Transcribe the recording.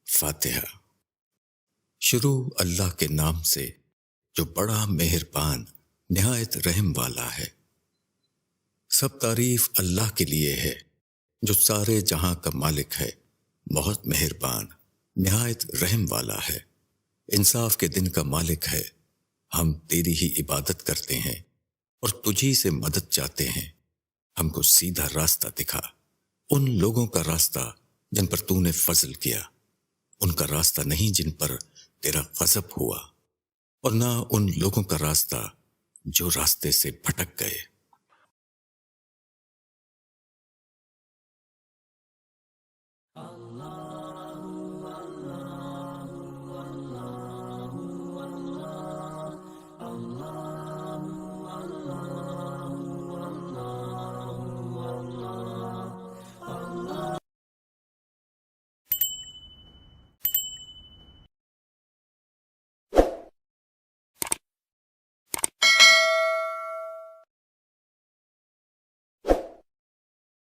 فاتحہ۔ شروع اللہ کے نام سے جو بڑا مہربان نہایت رحم والا ہے۔ سب تعریف اللہ کے لیے ہے جو سارے جہاں کا مالک ہے، بہت مہربان نہایت رحم والا ہے، انصاف کے دن کا مالک ہے۔ ہم تیری ہی عبادت کرتے ہیں اور تجھی سے مدد چاہتے ہیں۔ ہم کو سیدھا راستہ دکھا، ان لوگوں کا راستہ جن پر تو نے فضل کیا، ان کا راستہ نہیں جن پر تیرا غضب ہوا، اور نہ ان لوگوں کا راستہ جو راستے سے بھٹک گئے۔